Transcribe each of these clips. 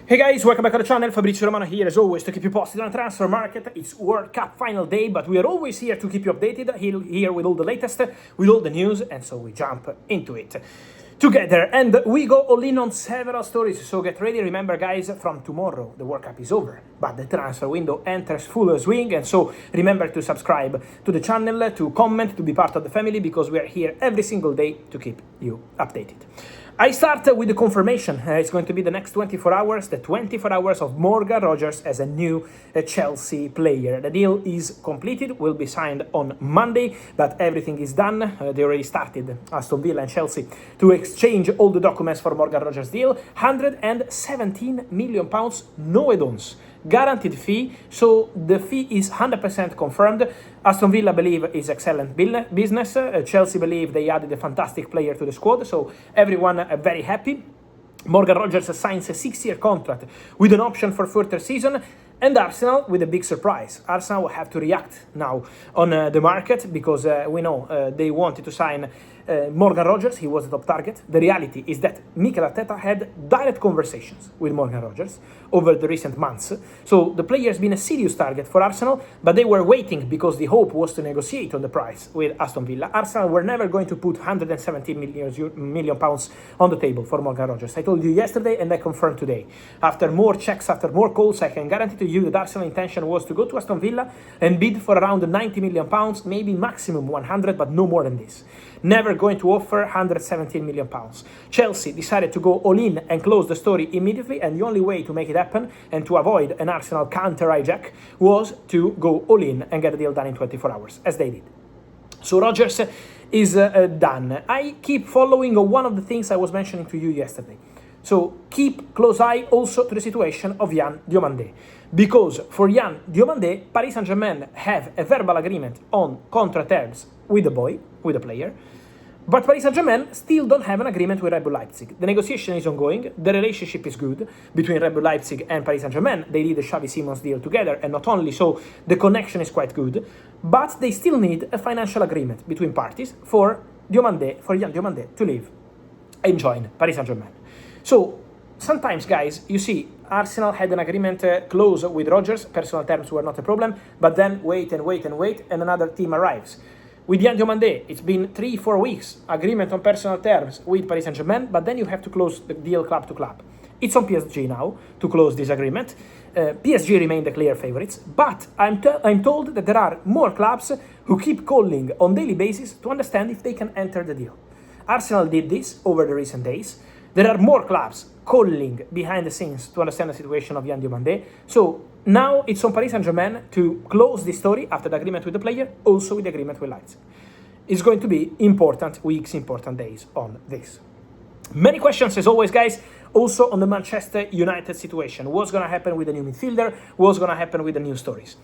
Hey guys, welcome back to the channel. Fabrizio Romano here as always to keep you posted on the transfer market. It's World Cup final day, but we are always here to keep you updated, here with all the latest, with all the news, and so we jump into it together. And we go all in on several stories, so get ready. Remember guys, from tomorrow the World Cup is over, but the transfer window enters full swing, and so remember to subscribe to the channel, to comment, to be part of the family, because we are here every single day to keep you updated. I start with the confirmation. It's going to be the next 24 hours, the 24 hours of Morgan Rogers as a new Chelsea player. The deal is completed, will be signed on Monday, but everything is done. They already started, Aston Villa and Chelsea, to exchange all the documents for Morgan Rogers' deal. £117 million, no add-ons. Guaranteed fee, so the fee is 100% confirmed. Aston Villa believe is excellent business. Chelsea believe they added a fantastic player to the squad, so everyone very happy. Morgan Rogers signs a 6-year contract with an option for further season. And Arsenal with a big surprise. Arsenal will have to react now on the market, because we know they wanted to sign Morgan Rogers. He was the top target. The reality is that Mikel Arteta had direct conversations with Morgan Rogers over the recent months. So the player has been a serious target for Arsenal, but they were waiting because the hope was to negotiate on the price with Aston Villa. Arsenal were never going to put £117 million on the table for Morgan Rogers. I told you yesterday and I confirmed today. After more checks, after more calls, I can guarantee to you that Arsenal's intention was to go to Aston Villa and bid for around £90 million, maybe maximum 100, but no more than this. Never going to offer £117 million. Chelsea decided to go all in and close the story immediately, and the only way to make it happen and to avoid an Arsenal counter hijack was to go all in and get the deal done in 24 hours, as they did. So Rogers is done. I keep following one of the things I was mentioning to you yesterday. So keep close eye also to the situation of Yann Diomandé, because for Yann Diomandé, Paris Saint-Germain have a verbal agreement on contract terms with the player, but Paris Saint-Germain still don't have an agreement with Red Bull Leipzig. The negotiation is ongoing, the relationship is good between Red Bull Leipzig and Paris Saint-Germain. They did the Xavi Simons deal together, and not only so, the connection is quite good, but they still need a financial agreement between parties for Yann Diomandé to leave and join Paris Saint-Germain. So sometimes, guys, you see, Arsenal had an agreement close with Rogers, personal terms were not a problem, but then wait, and another team arrives. With Yann Mande, it's been 3-4 weeks, agreement on personal terms with Paris Saint-Germain, but then you have to close the deal club to club. It's on PSG now to close this agreement. PSG remain the clear favorites, but I'm told that there are more clubs who keep calling on daily basis to understand if they can enter the deal. Arsenal did this over the recent days. There are more clubs calling behind the scenes to understand the situation of Yann Diomandé. So now it's on Paris Saint-Germain to close this story after the agreement with the player, also with the agreement with Leipzig. It's going to be important weeks, important days on this. Many questions as always, guys, also on the Manchester United situation. What's going to happen with the new midfielder? What's going to happen with the new stories?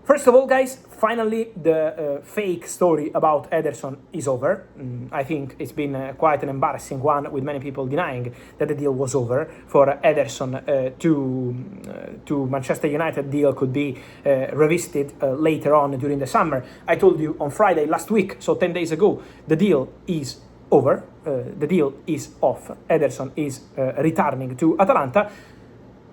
First of all, guys, finally, the fake story about Ederson is over. I think it's been quite an embarrassing one, with many people denying that the deal was over. For Ederson to Manchester United deal could be revisited later on during the summer. I told you on Friday last week, so 10 days ago, the deal is over. The deal is off. Ederson is returning to Atalanta.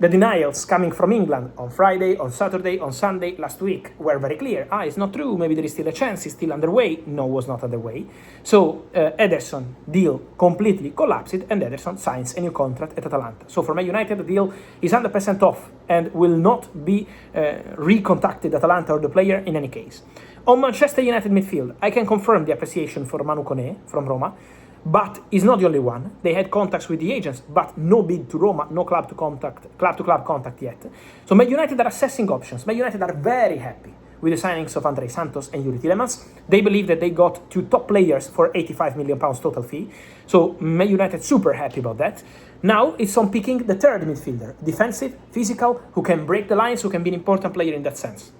The denials coming from England on Friday, on Saturday, on Sunday last week were very clear. It's not true, maybe there is still a chance, it's still underway. No, it was not underway. So Ederson deal completely collapsed, and Ederson signs a new contract at Atalanta. So for Man United, the deal is 100% off and will not be recontacted Atalanta or the player in any case. On Manchester United midfield, I can confirm the appreciation for Manu Koné from Roma, but he's not the only one. They had contacts with the agents, but no bid to Roma, no club to club contact yet. So Man United are assessing options. Man United are very happy with the signings of Andre Santos and Yuri Tielemans. They believe that they got 2 top players for £85 million total fee. So Man United super happy about that. Now it's on picking the third midfielder, defensive, physical, who can break the lines, who can be an important player in that sense.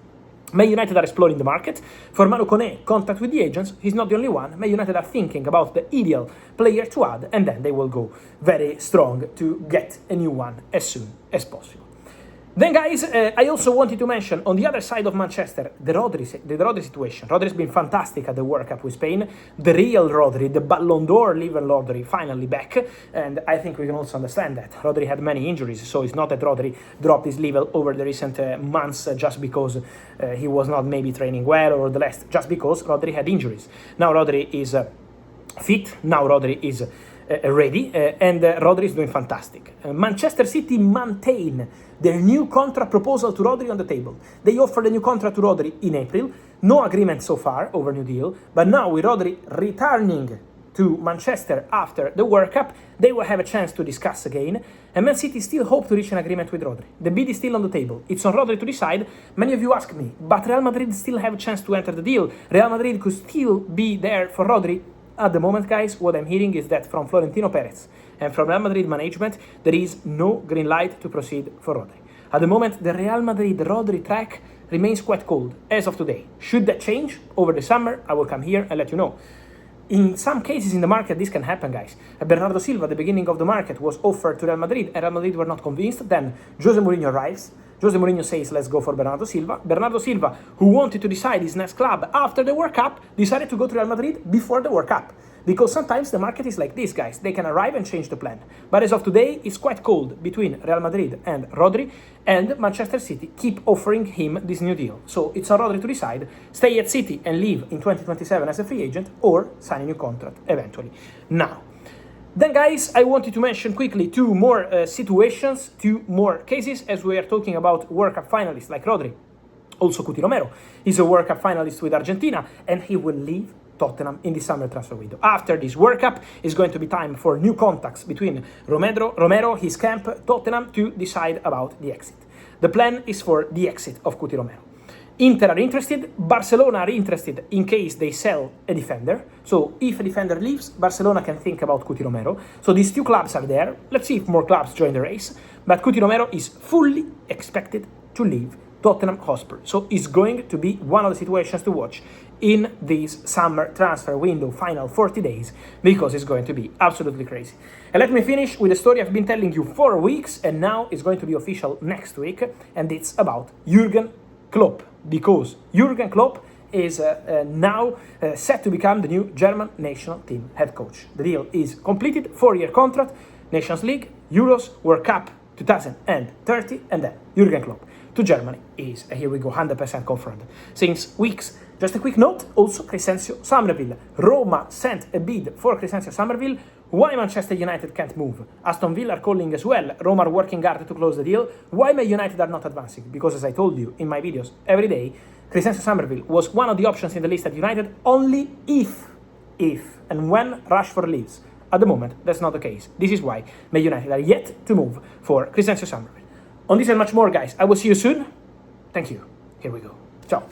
Man United are exploring the market. For Manu Koné, contact with the agents. He's not the only one. Man United are thinking about the ideal player to add, and then they will go very strong to get a new one as soon as possible. Then, guys, I also wanted to mention, on the other side of Manchester, the Rodri situation. Rodri's been fantastic at the World Cup with Spain. The real Rodri, the Ballon d'Or living Rodri, finally back. And I think we can also understand that. Rodri had many injuries, so it's not that Rodri dropped his level over the recent months just because he was not maybe training well or the rest, just because Rodri had injuries. Now Rodri is fit, now Rodri is ready, and Rodri is doing fantastic. Manchester City maintain their new contract proposal to Rodri on the table. They offered a new contract to Rodri in April, no agreement so far over new deal, but now with Rodri returning to Manchester after the World Cup, they will have a chance to discuss again, and Man City still hope to reach an agreement with Rodri. The bid is still on the table. It's on Rodri to decide. Many of you ask me, but Real Madrid still have a chance to enter the deal. Real Madrid could still be there for Rodri. At the moment, guys, what I'm hearing is that from Florentino Perez and from Real Madrid management, there is no green light to proceed for Rodri. At the moment, the Real Madrid-Rodri track remains quite cold as of today. Should that change over the summer, I will come here and let you know. In some cases in the market, this can happen, guys. Bernardo Silva, at the beginning of the market, was offered to Real Madrid, and Real Madrid were not convinced. Then Jose Mourinho arrives. Jose Mourinho says, let's go for Bernardo Silva. Bernardo Silva, who wanted to decide his next club after the World Cup, decided to go to Real Madrid before the World Cup. Because sometimes the market is like this, guys. They can arrive and change the plan. But as of today, it's quite cold between Real Madrid and Rodri, and Manchester City keep offering him this new deal. So it's on Rodri to decide, stay at City and leave in 2027 as a free agent, or sign a new contract eventually. Now, then, guys, I wanted to mention quickly two more situations, two more cases, as we are talking about World Cup finalists like Rodri. Also, Cuti Romero is a World Cup finalist with Argentina, and he will leave Tottenham in the summer transfer window. After this World Cup, it's going to be time for new contacts between Romero, his camp, Tottenham, to decide about the exit. The plan is for the exit of Cuti Romero. Inter are interested, Barcelona are interested in case they sell a defender. So if a defender leaves, Barcelona can think about Cuti Romero. So these two clubs are there. Let's see if more clubs join the race. But Cuti Romero is fully expected to leave Tottenham Hotspur. So it's going to be one of the situations to watch in this summer transfer window, final 40 days, because it's going to be absolutely crazy. And let me finish with a story I've been telling you for weeks, and now it's going to be official next week, and it's about Jurgen Klopp, because Jurgen Klopp is now set to become the new German national team head coach. The deal is completed, 4-year contract, Nations League, Euros, World Cup 2030, and then Jurgen Klopp to Germany is, here we go, 100% confirmed since weeks. Just a quick note, also Crescencio Somerville. Roma sent a bid for Crescencio Somerville. Why Manchester United can't move? Aston Villa are calling as well. Roma are working hard to close the deal. Why Man United are not advancing? Because as I told you in my videos every day, Crescencio Somerville was one of the options in the list at United only if and when Rashford leaves. At the moment, that's not the case. This is why Man United are yet to move for Crescencio Somerville. On this and much more, guys, I will see you soon. Thank you. Here we go. Ciao.